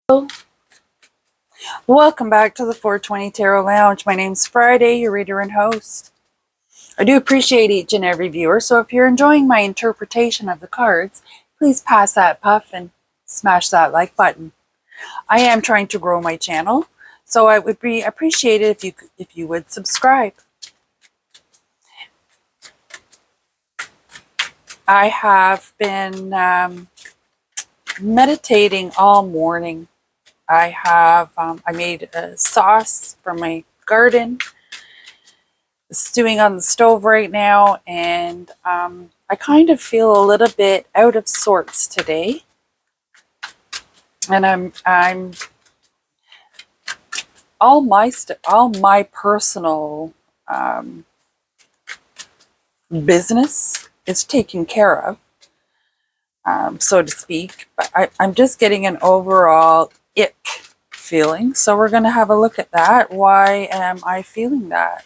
Hello. Welcome back to the 420 Tarot Lounge. My name's Friday, your reader and host. I do appreciate each and every viewer, so if you're enjoying my interpretation of the cards, please pass that puff and smash that like button. I am trying to grow my channel, so I would be appreciated if you would subscribe. I have been meditating all morning. I made a sauce from my garden, stewing on the stove right now, and I kind of feel a little bit out of sorts today. And I'm all my personal business is taken care of, so to speak. But I'm just getting an overall ick feeling. So we're going to have a look at that. Why am I feeling that?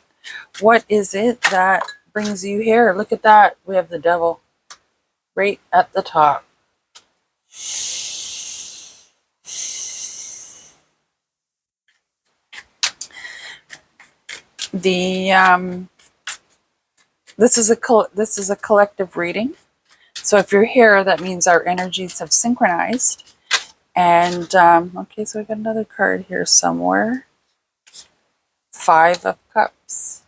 What is it that brings you here? Look at that. We have the devil right at the top. This is a collective reading. So if you're here, that means our energies have synchronized. And okay, so we got another card here somewhere. 5 of Cups.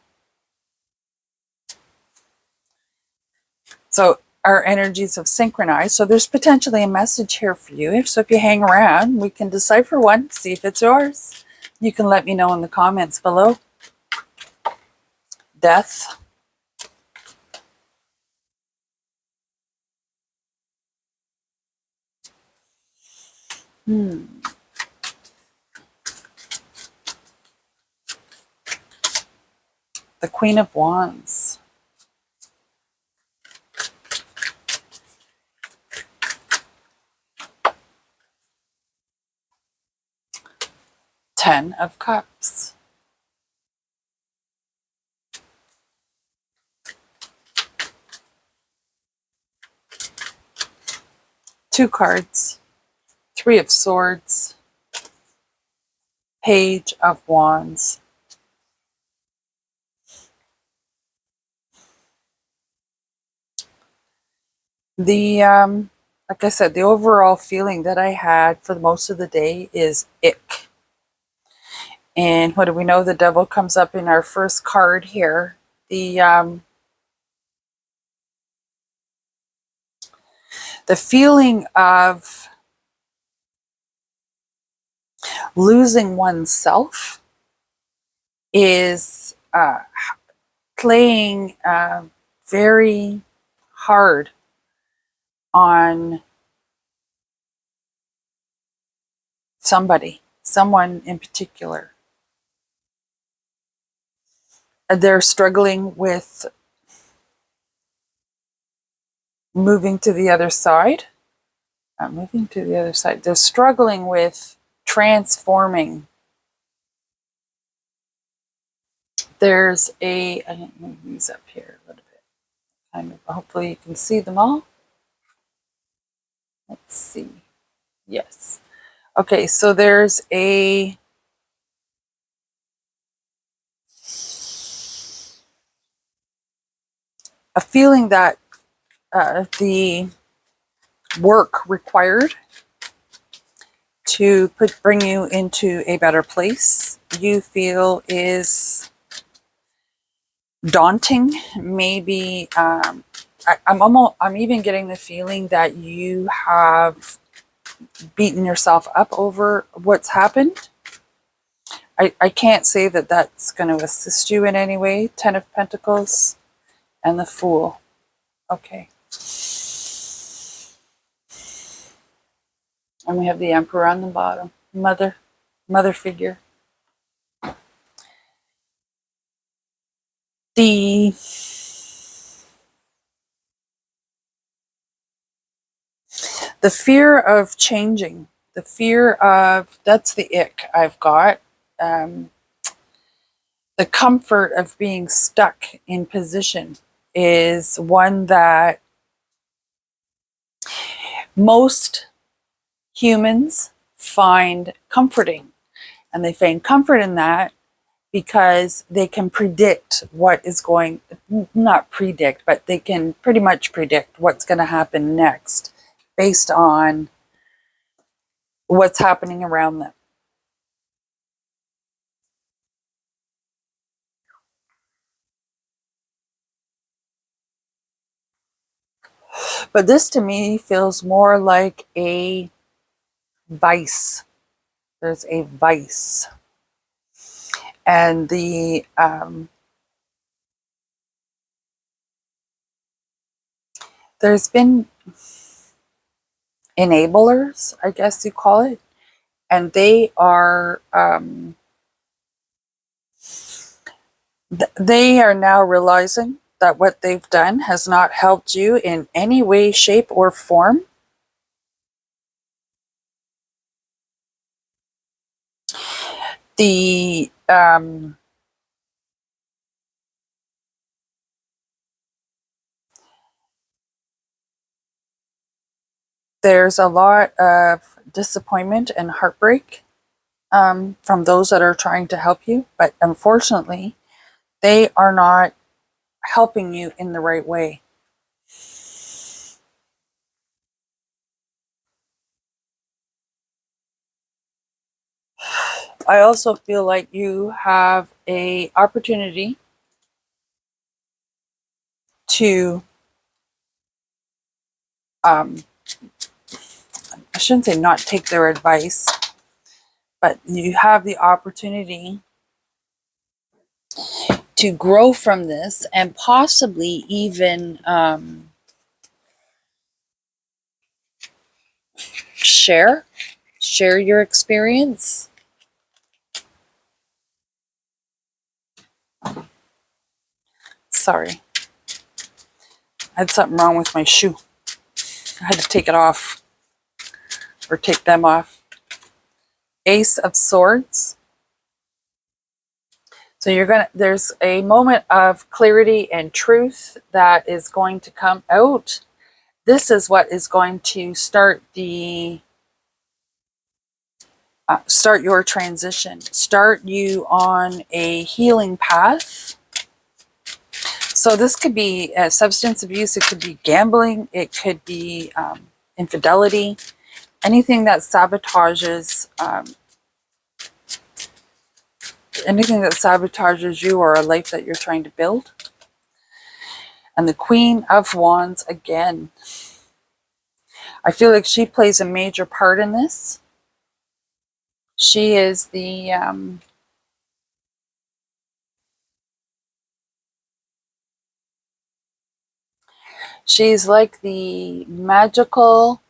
So our energies have synchronized. So there's potentially a message here for you. So if you hang around, we can decipher one, see if it's yours. You can let me know in the comments below. Death. The Queen of Wands. Ten of Cups. Two cards. 3 of Swords. Page of Wands. Like I said, the overall feeling that I had for most of the day is ick. And what do we know? The devil comes up in our first card here. The feeling of losing oneself is playing very hard on someone in particular. They're struggling with moving to the other side. They're struggling with transforming. There's I'm going to move these up here a little bit. Hopefully you can see them all. Let's see. Yes. Okay, so there's a feeling that the work required to bring you into a better place, you feel is daunting. Maybe I'm even getting the feeling that you have beaten yourself up over what's happened. I can't say that that's going to assist you in any way. 10 of Pentacles and the Fool. Okay. And we have the Emperor on the bottom. Mother figure. The fear of changing. The fear of, that's the ick I've got. The comfort of being stuck in position is one that most humans find comforting. And they find comfort in that because they can predict what is going, not predict, but they can pretty much predict what's going to happen next based on what's happening around them. But this to me feels more like a vice. There's a vice. And there's been enablers, I guess you call it, and they are they are now realizing that what they've done has not helped you in any way, shape, or form. The there's a lot of disappointment and heartbreak from those that are trying to help you, but unfortunately, they are not helping you in the right way. I also feel like you have a opportunity to I shouldn't say not take their advice, but you have the opportunity to grow from this and possibly even share your experience. Sorry, I had something wrong with my shoe. I had to take it off, or take them off. Ace of Swords. So there's a moment of clarity and truth that is going to come out. This is what is going to start your transition, start you on a healing path. So this could be substance abuse, it could be gambling, it could be infidelity, anything that sabotages you or a life that you're trying to build. And the Queen of Wands again. I feel like she plays a major part in this. She is she's like the magical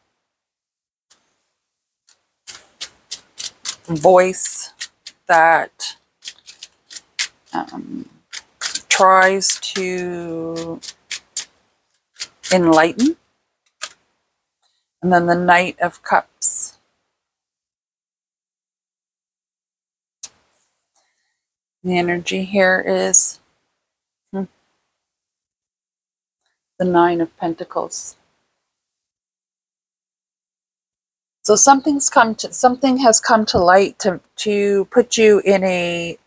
voice that tries to enlighten. And then the Knight of Cups. The energy here is the Nine of Pentacles. So something has come to light to put you in a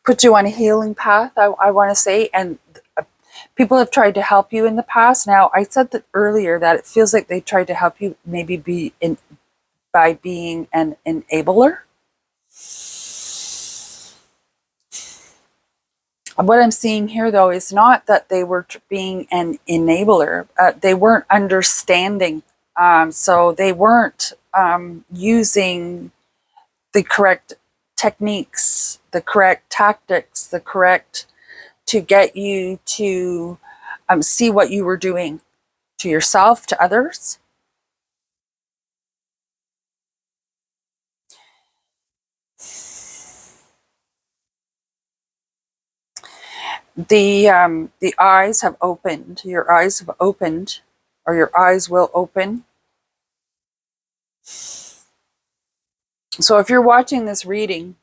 put you on a healing path, I want to say, and people have tried to help you in the past. Now, I said that earlier that it feels like they tried to help you maybe by being an enabler. What I'm seeing here, though, is not that they were being an enabler. They weren't understanding. So they weren't using the correct techniques, the correct tactics, to get you to see what you were doing to yourself, to others. The eyes have opened. Your eyes have opened, or your eyes will open. So if you're watching this reading,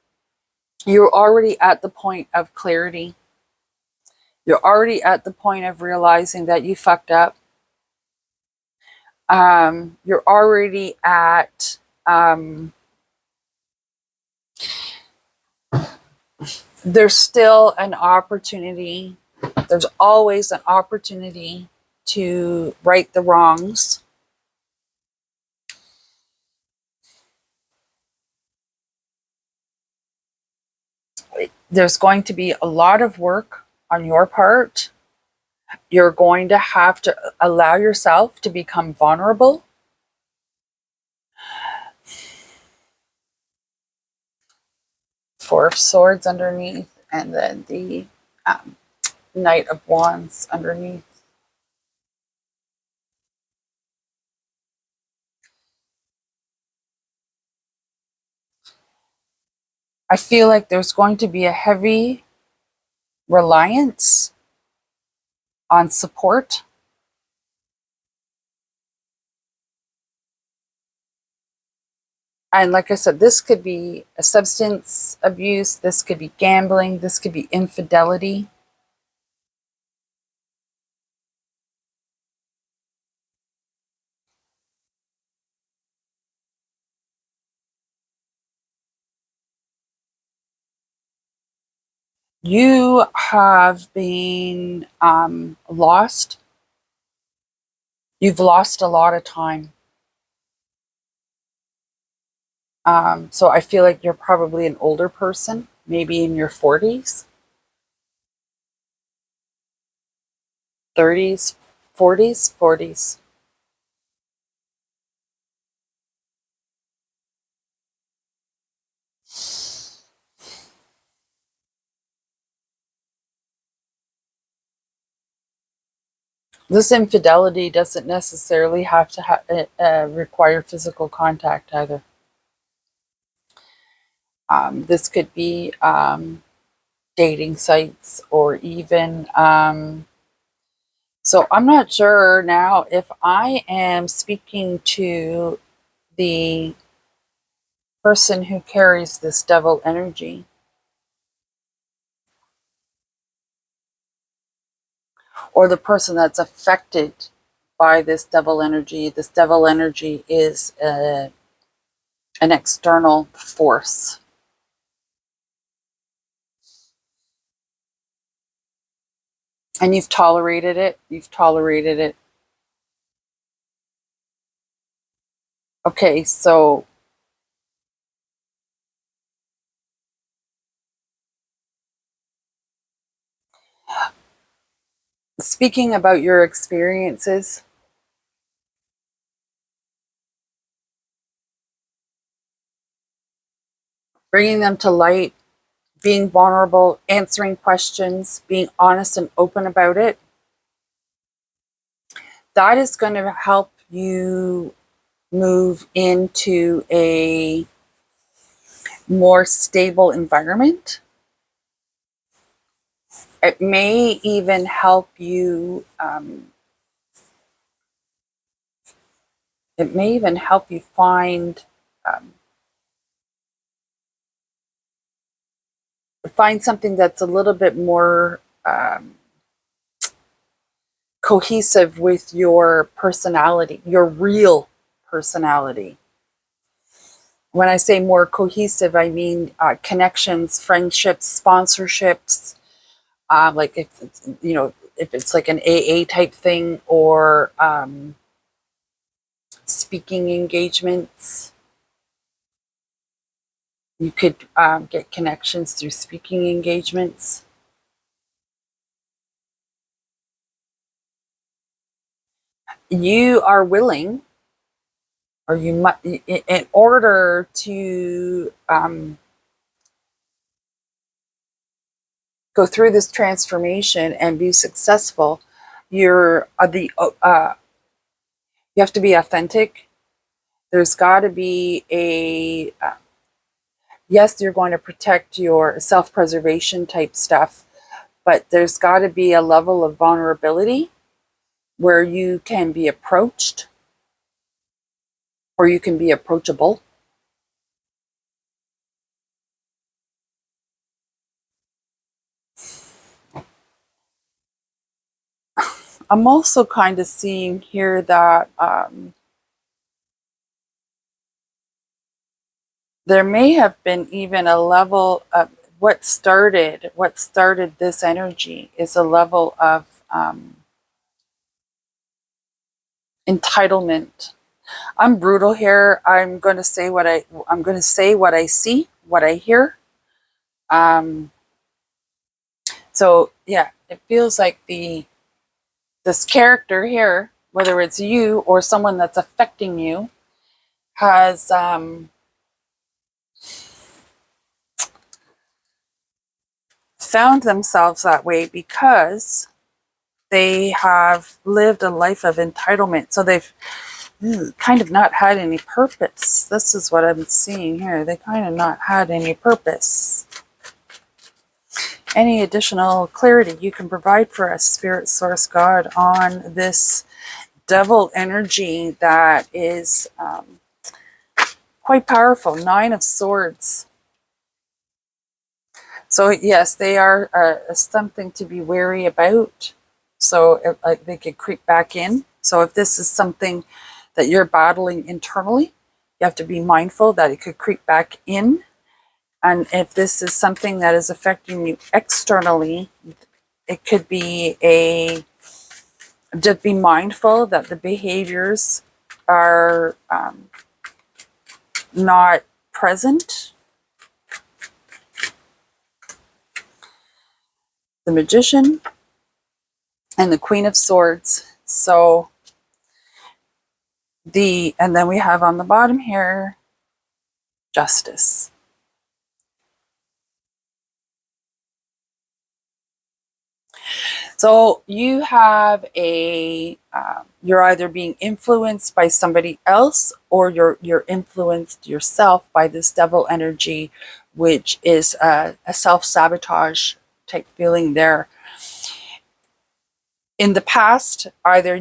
you're already at the point of clarity. You're already at the point of realizing that you fucked up. You're already at, there's still an opportunity. There's always an opportunity to right the wrongs. There's going to be a lot of work on your part. You're going to have to allow yourself to become vulnerable. Four of Swords underneath, and then the Knight of Wands underneath. I feel like there's going to be a heavy reliance on support. And like I said, this could be a substance abuse, this could be gambling, this could be infidelity. You have been lost. You've lost a lot of time. So I feel like you're probably an older person, maybe in your 40s, 30s, 40s, 40s. This infidelity doesn't necessarily have to require physical contact either. This could be dating sites, or even so I'm not sure now if I am speaking to the person who carries this devil energy, or the person that's affected by this devil energy. This devil energy is an external force. And you've tolerated it. You've tolerated it. Okay, so speaking about your experiences, bringing them to light, being vulnerable, answering questions, being honest and open about it, that is going to help you move into a more stable environment. It may even help you. It may even help you um, find something that's a little bit more cohesive with your personality, your real personality. When I say more cohesive, I mean connections, friendships, sponsorships. Like if it's, if it's like an AA type thing, or speaking engagements. You could get connections through speaking engagements. You are willing, or you might, in order to go through this transformation and be successful. You're you have to be authentic. There's got to be a yes, you're going to protect your self-preservation type stuff, but there's got to be a level of vulnerability where you can be approached, or you can be approachable. I'm also kind of seeing here that there may have been even a level of what started this energy is a level of entitlement. I'm brutal here. I'm going to say what I see, what I hear. So yeah, it feels like this character here, whether it's you or someone that's affecting you, has found themselves that way because they have lived a life of entitlement. So they've kind of not had any purpose. This is what I'm seeing here. They kind of not had any purpose. Any additional clarity you can provide for us, Spirit, Source, God, on this devil energy that is quite powerful? 9 of Swords. So yes, they are something to be wary about. So they could creep back in. So if this is something that you're battling internally, you have to be mindful that it could creep back in. And if this is something that is affecting you externally, it could be just be mindful that the behaviors are not present. The Magician and the Queen of Swords. So and then we have on the bottom here, Justice. So you have you're either being influenced by somebody else, or you're influenced yourself by this devil energy, which is a self-sabotage type feeling there. In the past, either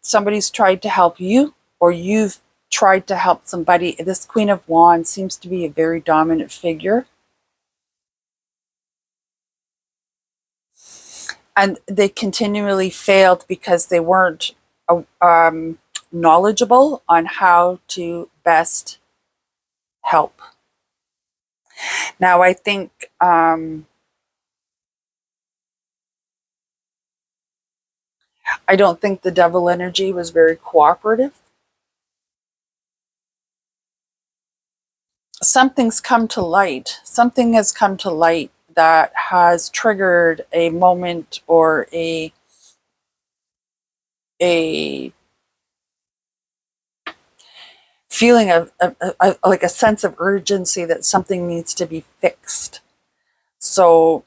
somebody's tried to help you, or you've tried to help somebody. This Queen of Wands seems to be a very dominant figure. And they continually failed because they weren't knowledgeable on how to best help. Now, I think I don't think the devil energy was very cooperative. Something's come to light. Something has come to light that has triggered a moment or a feeling of like a sense of urgency that something needs to be fixed. So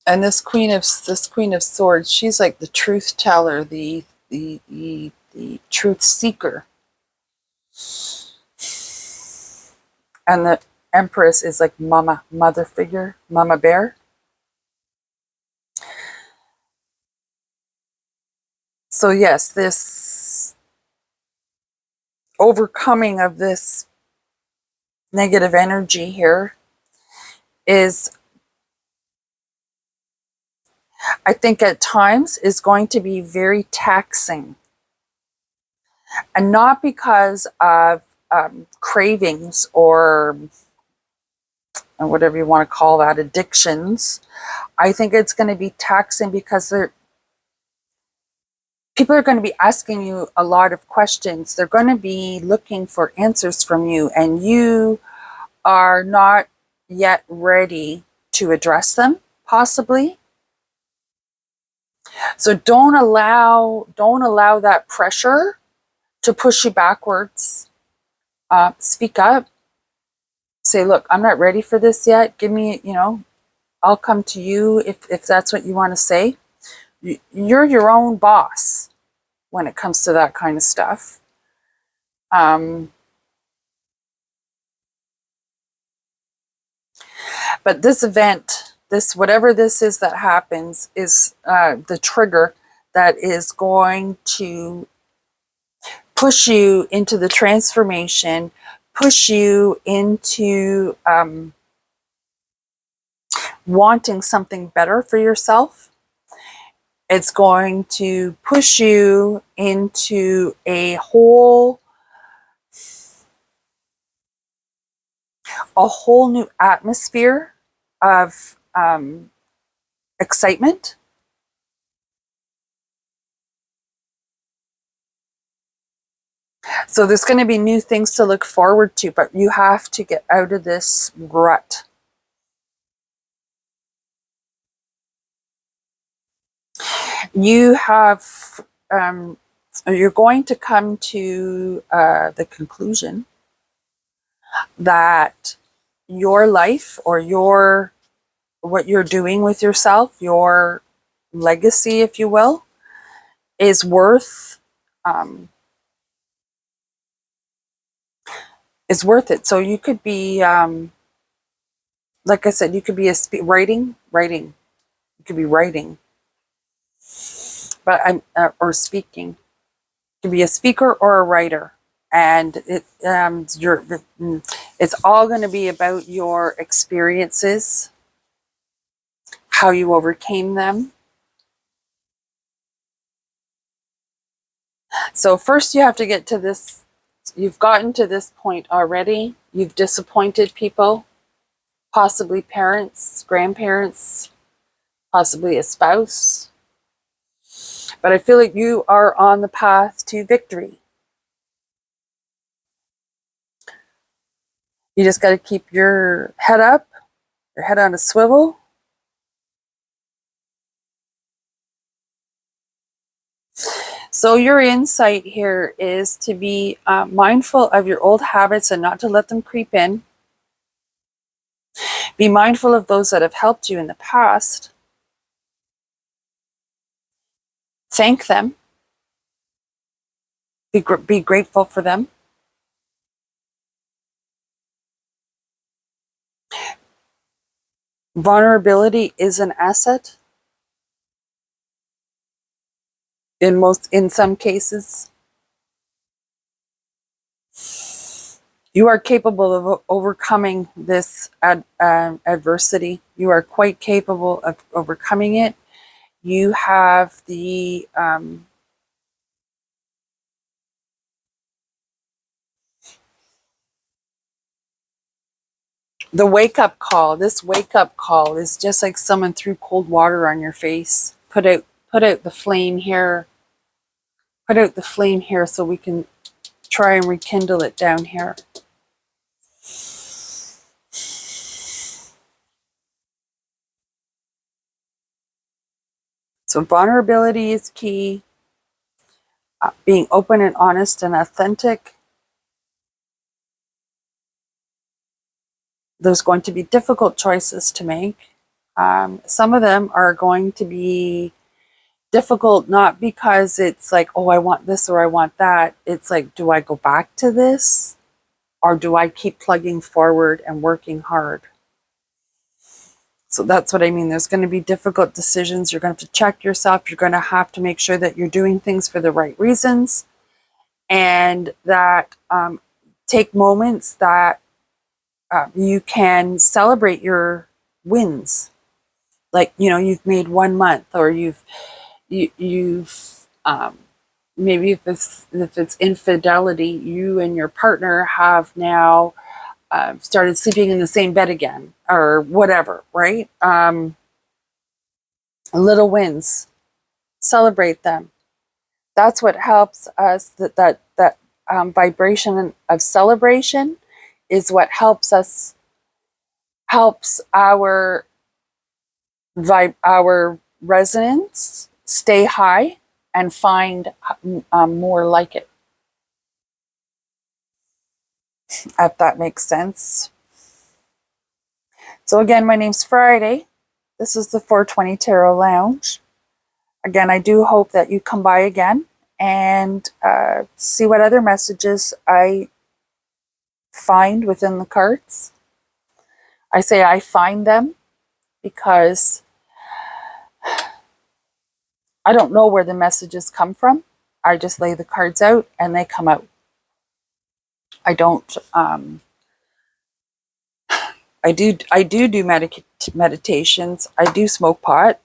and this Queen of Swords, she's like the truth teller, the truth seeker. And the Empress is like mother figure, mama bear. So yes, this overcoming of this negative energy here is, I think at times, is going to be very taxing. And not because of cravings or whatever you want to call that, addictions. I think it's going to be taxing because people are going to be asking you a lot of questions. They're going to be looking for answers from you, and you are not yet ready to address them, possibly. So don't allow that pressure to push you backwards. Speak up. Say, look, I'm not ready for this yet. Give me, I'll come to you if that's what you want to say. You're your own boss when it comes to that kind of stuff. But this event, whatever this is that happens, is the trigger that is going to push you into the transformation, push you into wanting something better for yourself. It's going to push you into a whole new atmosphere of excitement. So there's going to be new things to look forward to, but you have to get out of this rut. You have, you're going to come to the conclusion that your life or what you're doing with yourself, your legacy, if you will, is worth um, it. So you could be, like I said, you could be writing. You could be writing, but or speaking. You could be a speaker or a writer, and it's all going to be about your experiences, how you overcame them. So first, you have to get to this. You've gotten to this point already. You've disappointed people, possibly parents, grandparents, possibly a spouse. But I feel like you are on the path to victory. You just got to keep your head up, your head on a swivel. So your insight here is to be mindful of your old habits and not to let them creep in. Be mindful of those that have helped you in the past. Thank them. Be grateful for them. Vulnerability is an asset in some cases. You are capable of overcoming this adversity. You are quite capable of overcoming it. You have the wake up call. This wake up call is just like someone threw cold water on your face. Put out the flame here. Put out the flame here so we can try and rekindle it down here. So vulnerability is key. Being open and honest and authentic. There's going to be difficult choices to make. Some of them are going to be difficult not because it's like, oh, I want this or I want that. It's like, do I go back to this? Or do I keep plugging forward and working hard? So that's what I mean. There's going to be difficult decisions. You're going to have to check yourself. You're going to have to make sure that you're doing things for the right reasons, and that take moments that you can celebrate your wins. Like, you've made 1 month, or you've maybe if it's infidelity, you and your partner have now started sleeping in the same bed again, or whatever, right? Little wins, celebrate them. That's what helps us. That vibration of celebration is what helps our our resonance stay high and find more like it. If that makes sense. So again, my name's Friday. This is the 420 Tarot Lounge. Again, I do hope that you come by again and see what other messages I find within the cards. I say I find them because I don't know where the messages come from. I just lay the cards out and they come out. I don't. I do meditations. I do smoke pot.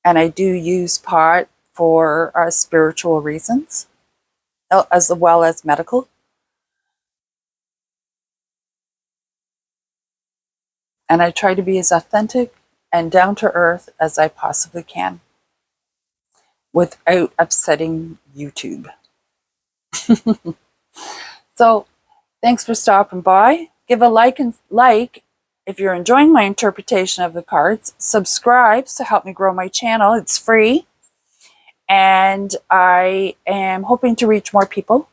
And I do use pot for spiritual reasons, as well as medical. And I try to be as authentic and down to earth as I possibly can without upsetting YouTube. So thanks for stopping by. Give a like if you're enjoying my interpretation of the cards. Subscribe to help me grow my channel. It's free. And I am hoping to reach more people.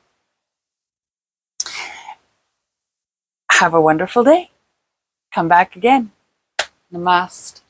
Have a wonderful day. Come back again. Namaste.